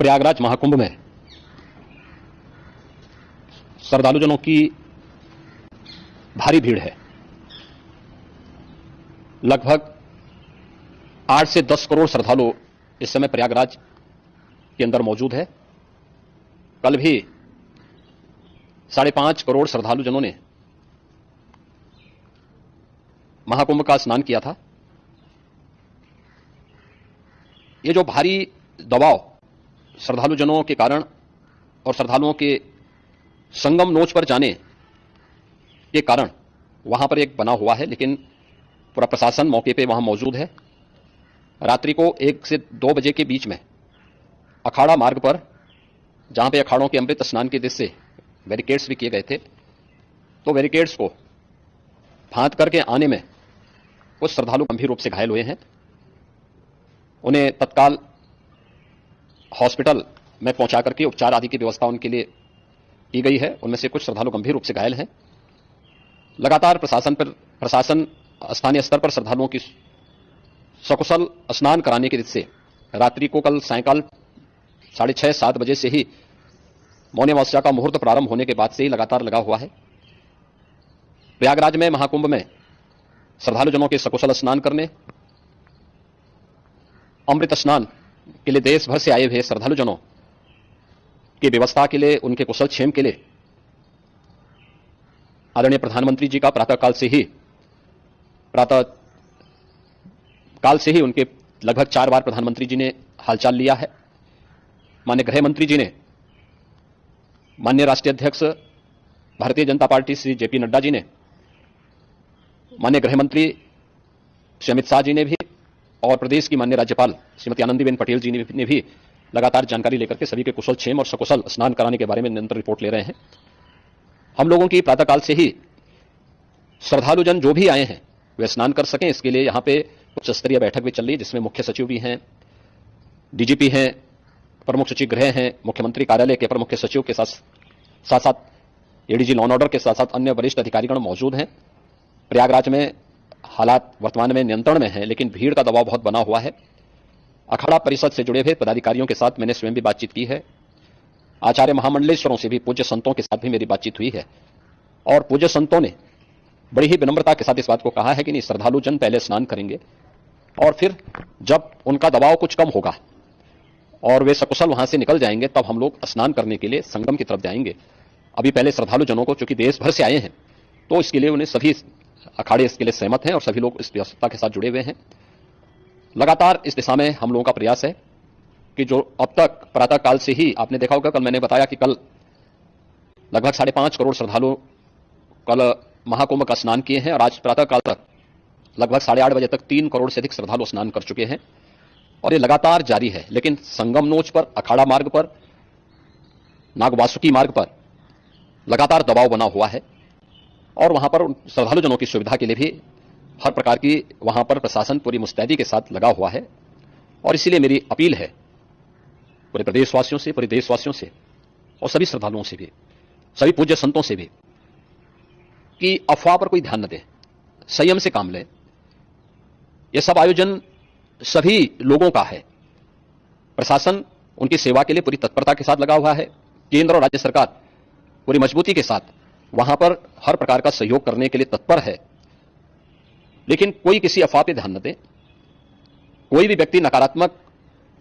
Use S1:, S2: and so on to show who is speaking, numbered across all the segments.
S1: प्रयागराज महाकुंभ में श्रद्धालुजनों की भारी भीड़ है। लगभग 8 से 10 करोड़ श्रद्धालु इस समय प्रयागराज के अंदर मौजूद है। कल भी 5.5 करोड़ श्रद्धालुजनों ने महाकुंभ का स्नान किया था। ये जो भारी दबाव श्रद्धालुजनों के कारण और श्रद्धालुओं के संगम नोच पर जाने के कारण वहां पर एक बना हुआ है, लेकिन पूरा प्रशासन मौके पे वहां मौजूद है। रात्रि को 1 से 2 बजे के बीच में अखाड़ा मार्ग पर, जहां पे अखाड़ों के अमृत स्नान के दृश्य से बैरिकेड्स भी किए गए थे, तो बैरिकेड्स को फांद करके आने में कुछ श्रद्धालु गंभीर रूप से घायल हुए हैं। उन्हें तत्काल हॉस्पिटल में पहुंचा करके उपचार आदि की व्यवस्था उनके लिए की गई है। उनमें से कुछ श्रद्धालु गंभीर रूप से घायल हैं। लगातार प्रशासन स्थानीय स्तर पर श्रद्धालुओं की सकुशल स्नान कराने के दृष्टि से रात्रि को कल सायंकाल 6:30-7 बजे से ही मौनी अमावस्या का मुहूर्त प्रारंभ होने के बाद से ही लगातार लगा हुआ है। प्रयागराज में महाकुंभ में श्रद्धालुजनों के सकुशल स्नान करने, अमृत स्नान के लिए देश भर से आए हुए श्रद्धालुजनों की व्यवस्था के लिए, उनके कुशल क्षेम के लिए आदरणीय प्रधानमंत्री जी का प्रातःकाल से ही उनके लगभग 4 बार प्रधानमंत्री जी ने हालचाल लिया है। माननीय गृह मंत्री जी ने, माननीय राष्ट्रीय अध्यक्ष भारतीय जनता पार्टी श्री जेपी नड्डा जी ने, माननीय गृह मंत्री श्री अमित शाह जी ने भी, और प्रदेश की माननीय राज्यपाल श्रीमती आनंदीबेन पटेल जी ने भी लगातार जानकारी लेकर के सभी के कुशल क्षेम और सकुशल स्नान कराने के बारे में निरंतर रिपोर्ट ले रहे हैं। हम लोगों की प्रातःकाल से ही श्रद्धालुजन जो भी आए हैं वे स्नान कर सकें, इसके लिए यहां पे उच्च स्तरीय बैठक भी चल रही है, जिसमें मुख्य सचिव भी हैं, डीजीपी हैं, प्रमुख सचिव गृह हैं, मुख्यमंत्री कार्यालय के अपर मुख्य सचिव के साथ साथ एडीजी लॉ एंड ऑर्डर के साथ साथ अन्य वरिष्ठ अधिकारीगण मौजूद हैं। प्रयागराज में हालात वर्तमान में नियंत्रण में हैं, लेकिन भीड़ का दबाव बहुत बना हुआ है। अखाड़ा परिषद से जुड़े हुए पदाधिकारियों के साथ मैंने स्वयं भी बातचीत की है। आचार्य महामंडलेश्वरों से भी, पूज्य संतों के साथ भी मेरी बातचीत हुई है, और पूज्य संतों ने बड़ी ही विनम्रता के साथ इस बात को कहा है कि नहीं, श्रद्धालु जन पहले स्नान करेंगे और फिर जब उनका दबाव कुछ कम होगा और वे सकुशल वहां से निकल जाएंगे, तब हम लोग स्नान करने के लिए संगम की तरफ जाएंगे। अभी पहले श्रद्धालु जनों को, चूंकि देश भर से आए हैं, तो इसके लिए उन्हें सभी अखाड़े इसके लिए सहमत हैं और सभी लोग इस व्यवस्था के साथ जुड़े हुए हैं। लगातार इस दिशा में हम लोगों का प्रयास है कि जो अब तक प्रातःकाल से ही आपने देखा होगा, कल मैंने बताया कि कल लगभग 5.5 करोड़ श्रद्धालु कल महाकुंभ का स्नान किए हैं, और आज प्रातःकाल तक लगभग 8:30 बजे तक 3 करोड़ से अधिक श्रद्धालु स्नान कर चुके हैं, और ये लगातार जारी है। लेकिन संगम नोच पर, अखाड़ा मार्ग पर, नागवासुकी मार्ग पर लगातार दबाव बना हुआ है, और वहां पर श्रद्धालुजनों की सुविधा के लिए भी हर प्रकार की वहां पर प्रशासन पूरी मुस्तैदी के साथ लगा हुआ है। और इसीलिए मेरी अपील है पूरे प्रदेशवासियों से, पूरे देशवासियों से और सभी श्रद्धालुओं से भी, सभी पूज्य संतों से भी, कि अफवाह पर कोई ध्यान न दें, संयम से काम लें। यह सब आयोजन सभी लोगों का है। प्रशासन उनकी सेवा के लिए पूरी तत्परता के साथ लगा हुआ है। केंद्र और राज्य सरकार पूरी मजबूती के साथ वहां पर हर प्रकार का सहयोग करने के लिए तत्पर है। लेकिन कोई किसी अफवाह पर ध्यान न दे। कोई भी व्यक्ति नकारात्मक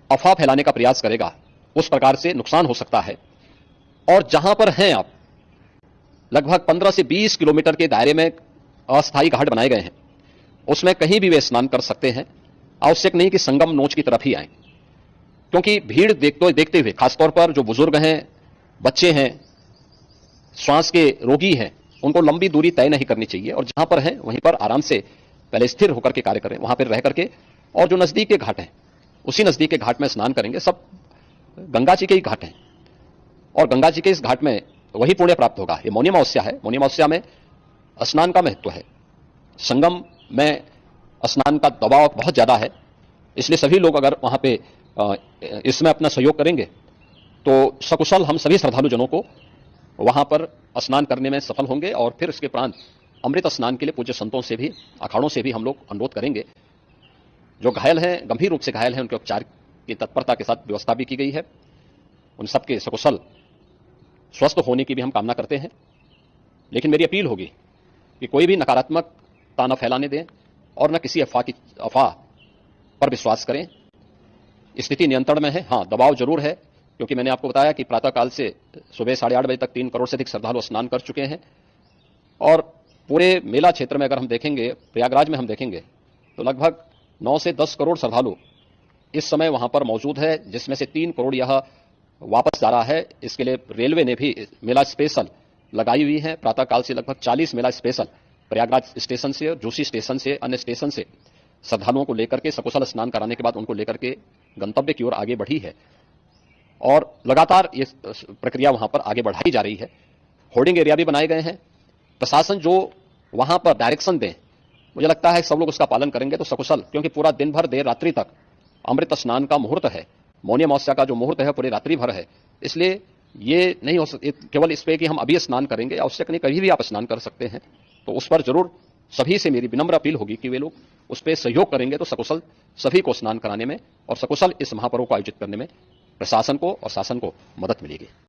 S1: अफवाह फैलाने का प्रयास करेगा, उस प्रकार से नुकसान हो सकता है। और जहां पर हैं आप, लगभग 15 से 20 किलोमीटर के दायरे में अस्थायी घाट बनाए गए हैं, उसमें कहीं भी वे स्नान कर सकते हैं। आवश्यक नहीं कि संगम नोच की तरफ ही आए, क्योंकि भीड़ देखते हुए, खासतौर पर जो बुजुर्ग हैं, बच्चे हैं, श्वास के रोगी हैं, उनको लंबी दूरी तय नहीं करनी चाहिए, और जहां पर हैं वहीं पर आराम से पहले स्थिर होकर के कार्य करें, वहां पर रह करके, और जो नजदीक के घाट हैं उसी नजदीक के घाट में स्नान करेंगे। सब गंगा जी के ही घाट हैं, और गंगा जी के इस घाट में वही पुण्य प्राप्त होगा। ये मौनी अमावस्या है, मौनी अमावस्या में स्नान का महत्व है। संगम में स्नान का दबाव बहुत ज्यादा है, इसलिए सभी लोग अगर वहां पे इसमें अपना सहयोग करेंगे तो सकुशल हम सभी श्रद्धालु जनों को वहां पर स्नान करने में सफल होंगे। और फिर इसके उपरांत अमृत स्नान के लिए पूज्य संतों से भी, अखाड़ों से भी हम लोग अनुरोध करेंगे। जो घायल हैं, गंभीर रूप से घायल हैं, उनके उपचार की तत्परता के साथ व्यवस्था भी की गई है। उन सबके सकुशल स्वस्थ होने की भी हम कामना करते हैं। लेकिन मेरी अपील होगी कि कोई भी नकारात्मकता न फैलाने दें और न किसी अफवाह पर विश्वास करें। स्थिति नियंत्रण में है, हां दबाव जरूर है, क्योंकि मैंने आपको बताया कि प्रातःकाल से सुबह 8:30 बजे तक 3 करोड़ से अधिक श्रद्धालु स्नान कर चुके हैं। और पूरे मेला क्षेत्र में अगर हम देखेंगे, प्रयागराज में हम देखेंगे तो लगभग 9 से 10 करोड़ श्रद्धालु इस समय वहां पर मौजूद है, जिसमें से 3 करोड़ यह वापस जा रहा है। इसके लिए रेलवे ने भी मेला स्पेशल लगाई हुई है। प्रातःकाल से लगभग 40 मेला स्पेशल प्रयागराज स्टेशन से, जोशी स्टेशन से, अन्य स्टेशन से श्रद्धालुओं को लेकर के सकुशल स्नान कराने के बाद उनको लेकर के गंतव्य की ओर आगे बढ़ी है और लगातार ये प्रक्रिया वहां पर आगे बढ़ाई जा रही है। होर्डिंग एरिया भी बनाए गए हैं। प्रशासन जो वहां पर डायरेक्शन दे, मुझे लगता है सब लोग उसका पालन करेंगे तो सकुशल, क्योंकि पूरा दिन भर देर रात्रि तक अमृत स्नान का मुहूर्त है, मौनी अमावस्या का जो मुहूर्त है पूरी रात्रि भर है। इसलिए ये नहीं हो सकता केवल इस पे कि हम अभी स्नान करेंगे, आवश्यक नहीं कभी भी आप स्नान कर सकते हैं। तो उस पर जरूर सभी से मेरी विनम्र अपील होगी कि वे लोग उस पर सहयोग करेंगे तो सकुशल सभी को स्नान कराने में और सकुशल इस महापर्व को आयोजित करने में प्रशासन को और शासन को मदद मिलेगी।